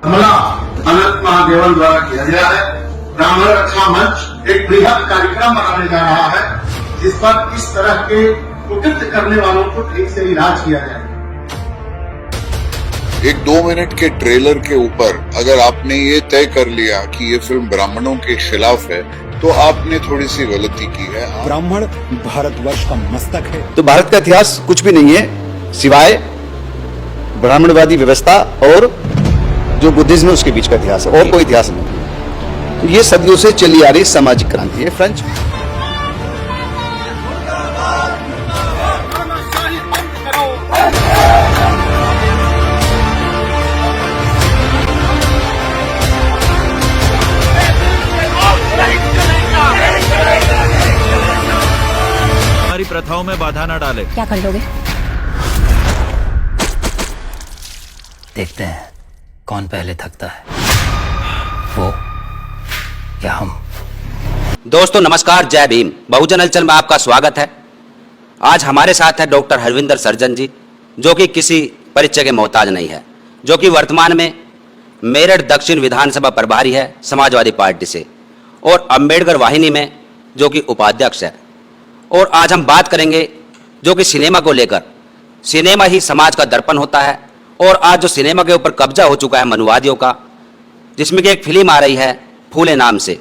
हमला अनंत महादेवन द्वारा किया गया है। ब्राह्मण रक्षा मंच एक बृहद कार्यक्रम मनाने जा रहा है, जिस पर इस तरह के कुकृत्य करने वालों को ठीक से इलाज किया जाए। एक 2 मिनट के ट्रेलर के ऊपर अगर आपने ये तय कर लिया कि ये फिल्म ब्राह्मणों के खिलाफ है, तो आपने थोड़ी सी गलती की है। ब्राह्मण भारतवर्ष का मस्तक है। तो भारत का इतिहास कुछ भी नहीं है सिवाय ब्राह्मणवादी व्यवस्था और जो बुद्धिज्म है उसके बीच का इतिहास है, और कोई इतिहास नहीं है। तो ये सदियों से चली आ रही सामाजिक क्रांति है। फ्रेंच हमारी प्रथाओं में बाधा न डाले। क्या कर लोगे? देखते हैं कौन पहले थकता है, वो या हम। दोस्तों नमस्कार, जय भीम। बहुजन हलचल में आपका स्वागत है। आज हमारे साथ है डॉक्टर हरविंदर सर्जन जी, जो कि किसी परिचय के मोहताज नहीं है, जो कि वर्तमान में मेरठ दक्षिण विधानसभा प्रभारी है समाजवादी पार्टी से, और अंबेडकर वाहिनी में जो कि उपाध्यक्ष है। और आज हम बात करेंगे जो कि सिनेमा को लेकर। सिनेमा ही समाज का दर्पण होता है, और आज जो सिनेमा के ऊपर कब्जा हो चुका है मनुवादियों का, जिसमें कि एक फिल्म आ रही है फूले नाम से,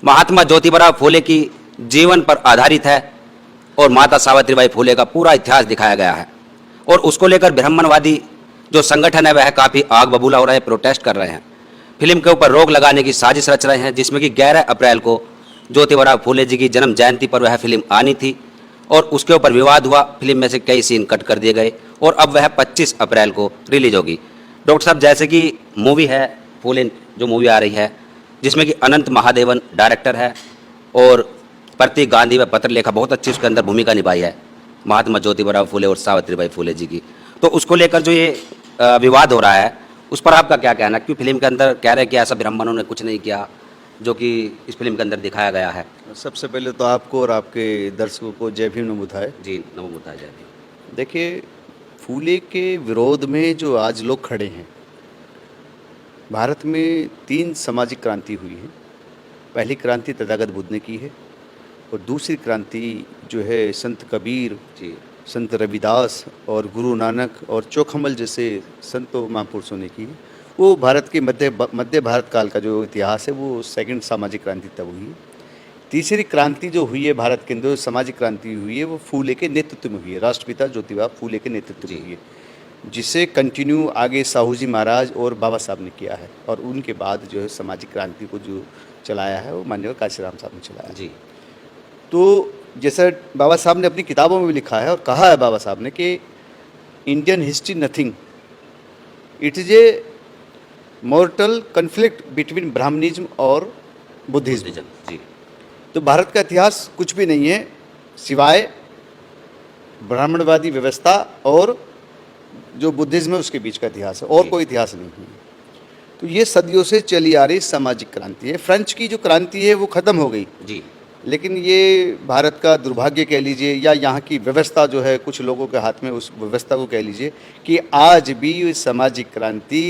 महात्मा ज्योतिबा फूले की जीवन पर आधारित है, और माता सावित्रीबाई फूले का पूरा इतिहास दिखाया गया है। और उसको लेकर ब्राह्मणवादी जो संगठन है वह काफ़ी आग बबूला हो रहे हैं, प्रोटेस्ट कर रहे हैं, फिल्म के ऊपर रोक लगाने की साजिश रच रहे हैं, जिसमें कि 11 अप्रैल को ज्योतिबा फूले जी की जन्म जयंती पर वह फिल्म आनी थी, और उसके ऊपर विवाद हुआ। फिल्म में से कई सीन कट कर दिए गए, और अब वह 25 अप्रैल को रिलीज होगी। डॉक्टर साहब, जैसे कि मूवी है फूले, जो मूवी आ रही है, जिसमें कि अनंत महादेवन डायरेक्टर है, और प्रतीक गांधी व पत्र लेखा बहुत अच्छी उसके अंदर भूमिका निभाई है महात्मा ज्योतिबा फूले और सावित्रीबाई फूले जी की। तो उसको लेकर जो ये विवाद हो रहा है, उस पर आपका क्या कहना? क्यों फिल्म के अंदर कह रहे हैं कि ऐसा ब्राह्मणों ने कुछ नहीं किया, जो कि इस फिल्म के अंदर दिखाया गया है। सबसे पहले तो आपको और आपके दर्शकों को जय भीम नमो बुद्धाय। जी नमो बुद्धाय, जय भीम। देखिए, फूले के विरोध में जो आज लोग खड़े हैं, भारत में 3 सामाजिक क्रांति हुई है। पहली क्रांति तथागत बुद्ध ने की है, और दूसरी क्रांति जो है संत कबीर जी, संत रविदास और गुरु नानक और चौखमल जैसे संतों महापुरुषों ने की है। वो भारत के मध्य भारत काल का जो इतिहास है, वो सेकंड सामाजिक क्रांति तब हुई है। तीसरी क्रांति जो हुई है भारत के अंदर, सामाजिक क्रांति हुई है, वो फूले के नेतृत्व में हुई है। राष्ट्रपिता ज्योतिबा फूले के नेतृत्व में हुई है, जिसे कंटिन्यू आगे साहू जी महाराज और बाबा साहब ने किया है। और उनके बाद जो है सामाजिक क्रांति को जो चलाया है वो माननीय काशीराम साहब ने चलाया जी। तो जैसा बाबा साहब ने अपनी किताबों में भी लिखा है, और कहा है बाबा साहब ने कि Indian history nothing, it is a mortal conflict between Brahmanism और बुद्धिज्म। जी। तो भारत का इतिहास कुछ भी नहीं है सिवाय ब्राह्मणवादी व्यवस्था और जो बुद्धिज्म है उसके बीच का इतिहास है, और कोई इतिहास नहीं है। तो ये सदियों से चली आ रही सामाजिक क्रांति है। फ्रेंच की जो क्रांति है वो ख़त्म हो गई जी, लेकिन ये भारत का दुर्भाग्य कह लीजिए, या यहाँ की व्यवस्था जो है कुछ लोगों के हाथ में, उस व्यवस्था को कह लीजिए कि आज भी ये सामाजिक क्रांति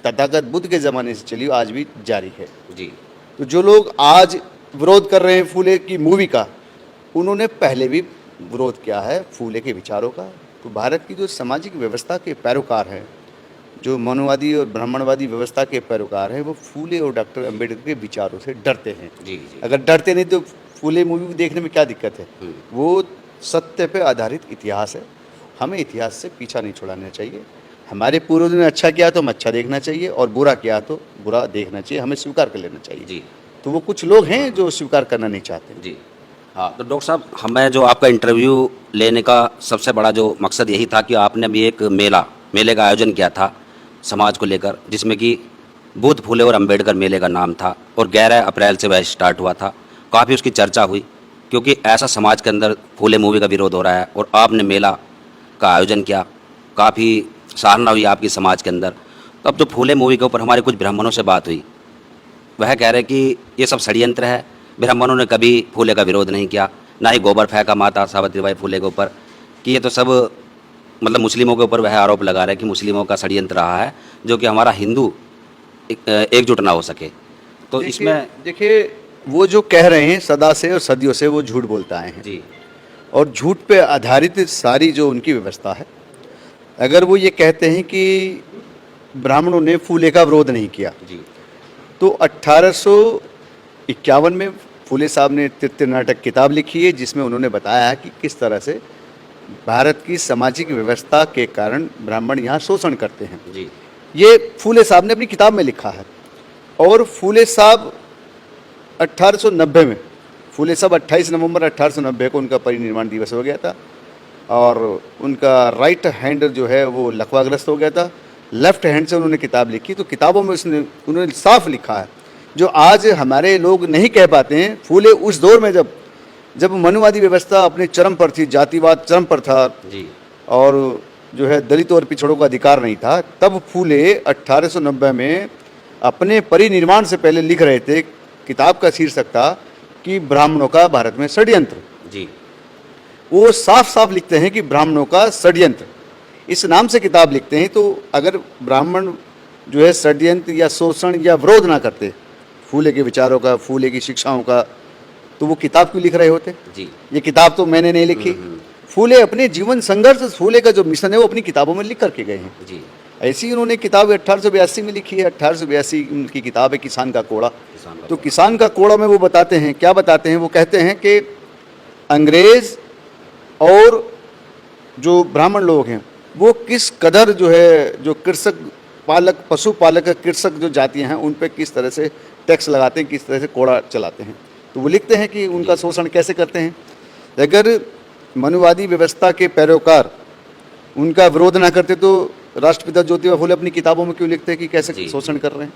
तथागत बुद्ध के ज़माने से चली आज भी जारी है जी। तो जो लोग आज विरोध कर रहे हैं फूले की मूवी का, उन्होंने पहले भी विरोध किया है फूले के विचारों का। तो भारत की जो सामाजिक व्यवस्था के पैरोकार हैं, जो मनुवादी और ब्राह्मणवादी व्यवस्था के पैरोकार हैं, वो फूले और डॉक्टर अम्बेडकर के विचारों से डरते हैं। जी जी। अगर डरते नहीं तो फूले मूवी देखने में क्या दिक्कत है? वो सत्य पे आधारित इतिहास है। हमें इतिहास से पीछा नहीं छुड़ाना चाहिए। हमारे पूर्वजों ने अच्छा किया तो हम अच्छा देखना चाहिए, और बुरा किया तो बुरा देखना चाहिए, हमें स्वीकार कर लेना चाहिए जी। तो वो कुछ लोग हैं जो स्वीकार करना नहीं चाहते जी हाँ। तो डॉक्टर साहब, हमें जो आपका इंटरव्यू लेने का सबसे बड़ा जो मकसद यही था कि आपने भी एक मेले का आयोजन किया था समाज को लेकर, जिसमें कि बुद्ध, फूले और अंबेडकर मेले का नाम था, और 11 अप्रैल से वह स्टार्ट हुआ था। काफ़ी उसकी चर्चा हुई, क्योंकि ऐसा समाज के अंदर फूले मूवी का विरोध हो रहा है, और आपने मेला का आयोजन किया, काफ़ी सराहना हुई आपकी समाज के अंदर। तो अब जो फूले मूवी के ऊपर हमारे कुछ ब्राह्मणों से बात हुई, वह कह रहे कि ये सब षड्यंत्र है, ब्राह्मणों ने कभी फूले का विरोध नहीं किया, ना ही गोबर फेंका माता सावित्रीबाई फूले के ऊपर, कि ये तो सब मतलब मुस्लिमों के ऊपर वह आरोप लगा रहे हैं कि मुस्लिमों का षड्यंत्र रहा है, जो कि हमारा हिंदू एकजुट ना हो सके। तो इसमें देखिए वो जो कह रहे हैं सदा से और सदियों से वो झूठ बोलता आए हैं, जी और झूठ पे आधारित सारी जो उनकी व्यवस्था है। अगर वो ये कहते हैं कि ब्राह्मणों ने फूले का विरोध नहीं किया, जी तो 1851 में फूले साहब ने तृतीय नाटक किताब लिखी है, जिसमें उन्होंने बताया है कि किस तरह से भारत की सामाजिक व्यवस्था के कारण ब्राह्मण यहाँ शोषण करते हैं। जी ये फूले साहब ने अपनी किताब में लिखा है। और फूले साहब 1890 में, फूले साहब 28 नवंबर 1890 को उनका परिनिर्वाण दिवस हो गया था, और उनका राइट हैंड जो है वो लकवाग्रस्त हो गया था। लेफ्ट हैंड से उन्होंने किताब लिखी, तो किताबों में उन्होंने साफ लिखा है जो आज हमारे लोग नहीं कह पाते हैं। फूले उस दौर में जब मनुवादी व्यवस्था अपने चरम पर थी, जातिवाद चरम पर था, जी और जो है दलित और पिछड़ों का अधिकार नहीं था, तब फूले 1890 में अपने परिनिर्वाण से पहले लिख रहे थे। किताब का शीर्षक था कि ब्राह्मणों का भारत में षड्यंत्र। जी वो साफ साफ लिखते हैं कि ब्राह्मणों का षड्यंत्र, इस नाम से किताब लिखते हैं। तो अगर ब्राह्मण जो है षड्यंत्र या शोषण या विरोध ना करते फूले के विचारों का, फूले की शिक्षाओं का, तो वो किताब क्यों लिख रहे होते? जी ये किताब तो मैंने नहीं लिखी। फूले अपने जीवन संघर्ष, फूले का जो मिशन है वो अपनी किताबों में लिख करके गए हैं। जी ऐसी ही उन्होंने किताब 1882 में लिखी है। 1882 उनकी किताब है किसान का कोड़ा। तो किसान का कोड़ा में वो बताते हैं, क्या बताते हैं? वो कहते हैं कि अंग्रेज और जो ब्राह्मण लोग हैं वो किस कदर जो है, जो कृषक पालक, पशुपालक कृषक जो जातियां हैं उन पे किस तरह से टैक्स लगाते हैं, किस तरह से कोड़ा चलाते हैं। तो वो लिखते हैं कि उनका शोषण कैसे करते हैं। अगर मनुवादी व्यवस्था के पैरोकार उनका विरोध ना करते तो राष्ट्रपिता ज्योतिबा फूले अपनी किताबों में क्यों लिखते हैं कि कैसे जी। शोषण कर रहे हैं।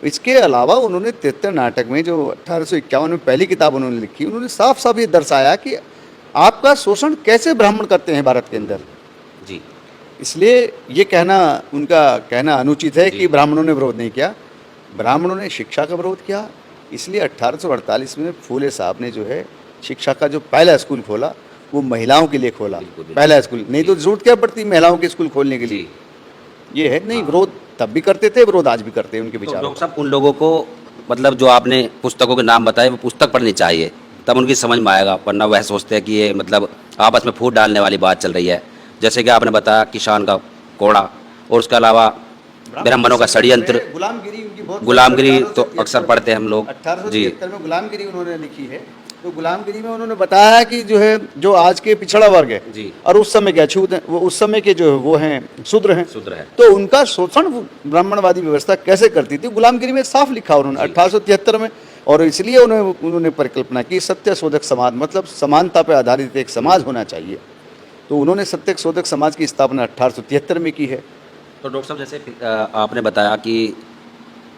इसके अलावा उन्होंने 73 नाटक में, जो 1851 में पहली किताब उन्होंने लिखी, उन्होंने साफ साफ ये दर्शाया कि आपका शोषण कैसे ब्राह्मण करते हैं भारत के अंदर। जी इसलिए ये कहना, उनका कहना अनुचित है कि ब्राह्मणों ने विरोध नहीं किया। ब्राह्मणों ने शिक्षा का विरोध किया। इसलिए 1848 में फूले साहब ने जो है शिक्षा का जो पहला स्कूल खोला वो महिलाओं के लिए खोला। बिल्कुल, बिल्कुल। पहला स्कूल, नहीं तो जरूरत क्या पड़ती महिलाओं के स्कूल खोलने के लिए। ये है नहीं, विरोध तब भी करते थे, विरोध आज भी करते हैं उनके तो विचारों डॉक्टर साहब, उन लोगों को मतलब जो आपने पुस्तकों के नाम बताए वो पुस्तक पढ़नी चाहिए, तब उनकी समझ में आएगा। वरना वह सोचते हैं कि ये मतलब आपस में फूट डालने वाली बात चल रही है। जैसे कि आपने बताया किसान का कोड़ा, और उसके अलावा ब्राह्मणों का षड्यंत्र, गुलामगिरी उनकी बहुत, गुलामगिरी तो अक्सर पढ़ते हैं हम लोग। 1873 में गुलामगिरी उन्होंने लिखी है। तो गुलामगिरी में उन्होंने बताया है कि जो है, जो आज के पिछड़ा वर्ग है जी। और उस समय क्या छूत है, वो उस समय के जो वो हैं शूद्र हैं, शूद्र है। तो उनका शोषण ब्राह्मणवादी व्यवस्था कैसे करती थी, गुलामगिरी में साफ लिखा उन्होंने 1873 में। और इसलिए उन्होंने परिकल्पना की सत्य शोधक समाज, मतलब समानता पर आधारित एक समाज होना चाहिए। तो उन्होंने सत्य शोधक समाज की स्थापना 1873 में की है। तो डॉक्टर साहब, जैसे आपने बताया कि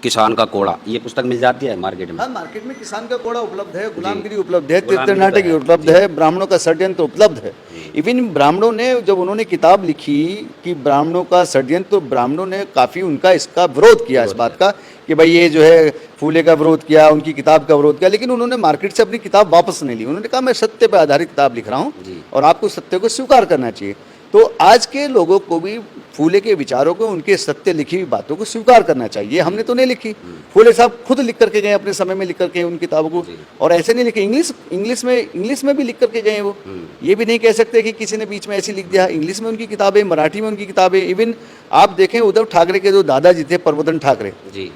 किसान का कोड़ा, ये पुस्तक मिल जाती है मार्केट में? हाँ, मार्केट में किसान का कोड़ा उपलब्ध है, गुलामगिरी उपलब्ध है, गुलामगिरी तृतीय नाटक तो है। उपलब्ध है, ब्राह्मणों का षड्यंत्र उपलब्ध है। इवन ब्राह्मणों ने, जब उन्होंने किताब लिखी कि ब्राह्मणों का षड्यंत्र, तो ब्राह्मणों ने काफ़ी उनका इसका विरोध किया, इस बात का कि भाई ये जो है फूले का विरोध किया, उनकी किताब का विरोध किया। लेकिन उन्होंने मार्केट से अपनी किताब वापस नहीं ली। उन्होंने कहा मैं सत्य पर आधारित किताब लिख रहा हूँ और आपको सत्य को स्वीकार करना चाहिए। तो आज के लोगों को भी फूले के विचारों को, उनके सत्य लिखी हुई बातों को स्वीकार करना चाहिए। हमने तो नहीं लिखी, फूले साहब खुद लिख करके गए, अपने समय में लिख करके उन किताबों को, और ऐसे नहीं लिखे। इंग्लिश में भी लिख करके गए वो। ये भी नहीं कह सकते कि किसी ने बीच में ऐसे लिख दिया। इंग्लिश में उनकी किताबें, मराठी में उनकी किताबें। इवन आप देखें उद्धव ठाकरे के जो दादाजी थे, प्रबोधन ठाकरे,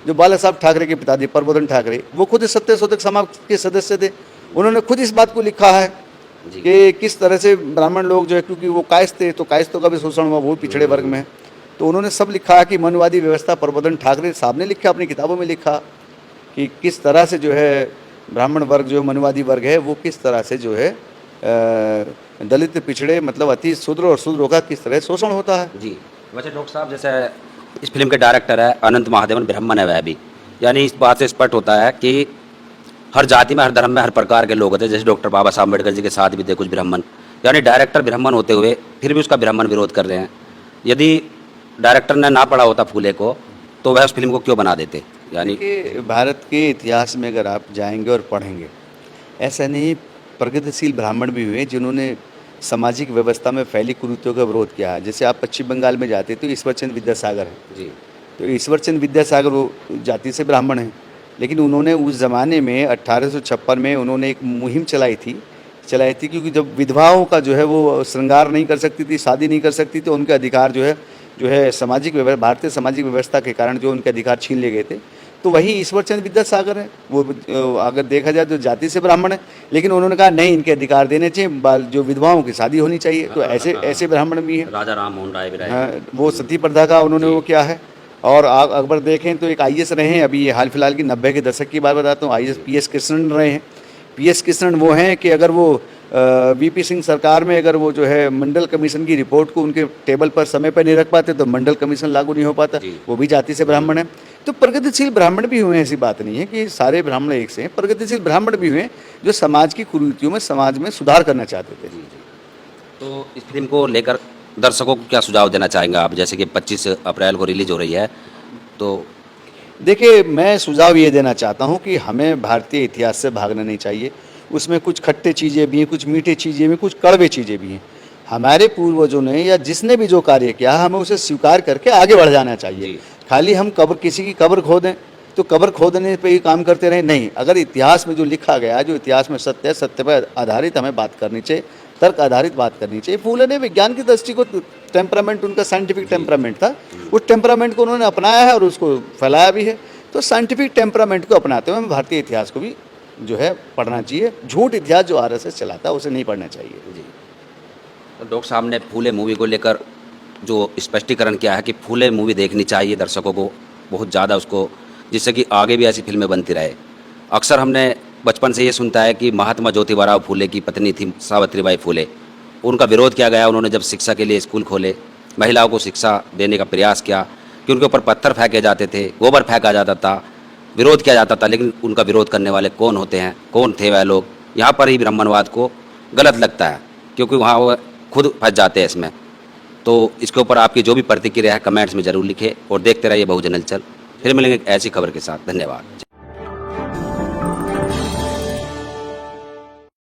जो बाला साहब ठाकरे के पिताजी प्रबोधन ठाकरे, वो खुद सत्य शोधक समाज के सदस्य थे। उन्होंने खुद इस बात को लिखा है कि किस तरह से ब्राह्मण लोग जो है, क्योंकि वो कायस्थ थे, तो कायस्थों का भी शोषण हुआ, वो पिछड़े वर्ग में। तो उन्होंने सब लिखा कि मनुवादी व्यवस्था, प्रबोधन ठाकरे साहब ने लिखा, अपनी किताबों में लिखा कि किस तरह से जो है ब्राह्मण वर्ग, जो मनुवादी वर्ग है, वो किस तरह से जो है दलित, पिछड़े, मतलब अति शूद्र और शूद्रों का किस तरह शोषण होता है। जी। वैसे डॉक्टर साहब, जैसे इस फिल्म के डायरेक्टर है अनंत महादेवन, ब्राह्मण है वह भी, यानी इस बात से स्पष्ट होता है कि हर जाति में, हर धर्म में, हर प्रकार के लोग होते हैं। जैसे डॉक्टर बाबा साहब अम्बेडकर जी के साथ भी थे कुछ ब्राह्मण, यानी डायरेक्टर ब्राह्मण होते हुए फिर भी उसका ब्राह्मण विरोध कर रहे हैं। यदि डायरेक्टर ने ना पढ़ा होता फूले को, तो वह उस फिल्म को क्यों बना देते? यानी कि भारत के इतिहास में अगर आप जाएंगे और पढ़ेंगे, ऐसा नहीं, प्रगतिशील ब्राह्मण भी हुए जिन्होंने सामाजिक व्यवस्था में फैली कुरीतियों का विरोध किया है। जैसे आप पश्चिम बंगाल में जाते तो ईश्वरचंद्र विद्यासागर है जी, तो ईश्वरचंद विद्यासागर वो जाति से ब्राह्मण हैं, लेकिन उन्होंने उस ज़माने में 1856 में उन्होंने एक मुहिम चलाई थी क्योंकि जब विधवाओं का जो है वो श्रृंगार नहीं कर सकती थी, शादी नहीं कर सकती, तो उनके अधिकार जो है सामाजिक व्यवस्था, भारतीय सामाजिक व्यवस्था के कारण जो उनके अधिकार छीन लिए गए थे। तो वही ईश्वरचंद विद्यासागर है, वो अगर देखा जाए तो जाति से ब्राह्मण है, लेकिन उन्होंने कहा नहीं, इनके अधिकार देने चाहिए, जो विधवाओं की शादी होनी चाहिए। तो ऐसे ब्राह्मण भी हैं। राजा राम मोहन राय भी रहे। हाँ, वो सती प्रथा का उन्होंने वो किया है। और आप अकबर देखें तो एक IAS रहे हैं, अभी ये हाल फिलहाल की 90 के दशक की बात बताता हूँ, IAS PS कृष्णन रहे हैं। PS कृष्णन वो हैं कि अगर वो VP सिंह सरकार में अगर वो जो है मंडल कमीशन की रिपोर्ट को उनके टेबल पर समय पर नहीं रख पाते तो मंडल कमीशन लागू नहीं हो पाता। वो भी जाति से ब्राह्मण है। तो प्रगतिशील ब्राह्मण भी हुए हैं, ऐसी बात नहीं है कि सारे ब्राह्मण एक से हैं। प्रगतिशील ब्राह्मण भी हुए जो समाज की कुरीतियों में, समाज में सुधार करना चाहते थे। तो इस फिल्म को लेकर दर्शकों को क्या सुझाव देना चाहेंगे आप, जैसे कि 25 अप्रैल को रिलीज हो रही है? तो देखिए, मैं सुझाव ये देना चाहता हूँ कि हमें भारतीय इतिहास से भागना नहीं चाहिए। उसमें कुछ खट्टे चीज़ें भी हैं, कुछ मीठे चीज़ें भी हैं, कुछ कड़वे चीज़ें भी हैं। हमारे पूर्वजों ने या जिसने भी जो कार्य किया, हमें उसे स्वीकार करके आगे बढ़ जाना चाहिए। खाली हम किसी की कब्र खोदें तो कब्र खोदने पे ही काम करते रहें, नहीं। अगर इतिहास में जो लिखा गया, जो इतिहास में सत्य है, सत्य पर आधारित हमें बात करनी चाहिए, तर्क आधारित बात करनी चाहिए। फूले ने विज्ञान की दृष्टि को, टेम्परामेंट उनका साइंटिफिक टेम्परामेंट था, उस टेम्परामेंट को उन्होंने अपनाया है और उसको फैलाया भी है। तो साइंटिफिक टेम्परामेंट को अपनाते हुए हमें भारतीय इतिहास को भी जो है पढ़ना चाहिए। झूठ इतिहास जो RSS चलाता है उसे नहीं पढ़ना चाहिए। जी, तो डॉक्टर साहब ने फूले मूवी को लेकर जो स्पष्टीकरण किया है कि फूले मूवी देखनी चाहिए दर्शकों को बहुत ज़्यादा, उसको, जिससे कि आगे भी ऐसी फिल्में बनती रहे। अक्सर हमने बचपन से ये सुनता है कि महात्मा ज्योतिबा फूले की पत्नी थी सावित्रीबाई फूले, उनका विरोध किया गया। उन्होंने जब शिक्षा के लिए स्कूल खोले, महिलाओं को शिक्षा देने का प्रयास किया कि उनके ऊपर पत्थर फेंके जाते थे, गोबर फेंका जाता था, विरोध किया जाता था, लेकिन उनका विरोध करने वाले कौन होते हैं, कौन थे वह लोग? यहाँ पर ही ब्राह्मणवाद को गलत लगता है, क्योंकि वहाँ वो खुद फंस जाते हैं इसमें। तो इसके ऊपर आपकी जो भी प्रतिक्रिया है कमेंट्स में ज़रूर लिखें और देखते रहिए बहुजन हलचल। फिर मिलेंगे एक ऐसी खबर के साथ। धन्यवाद।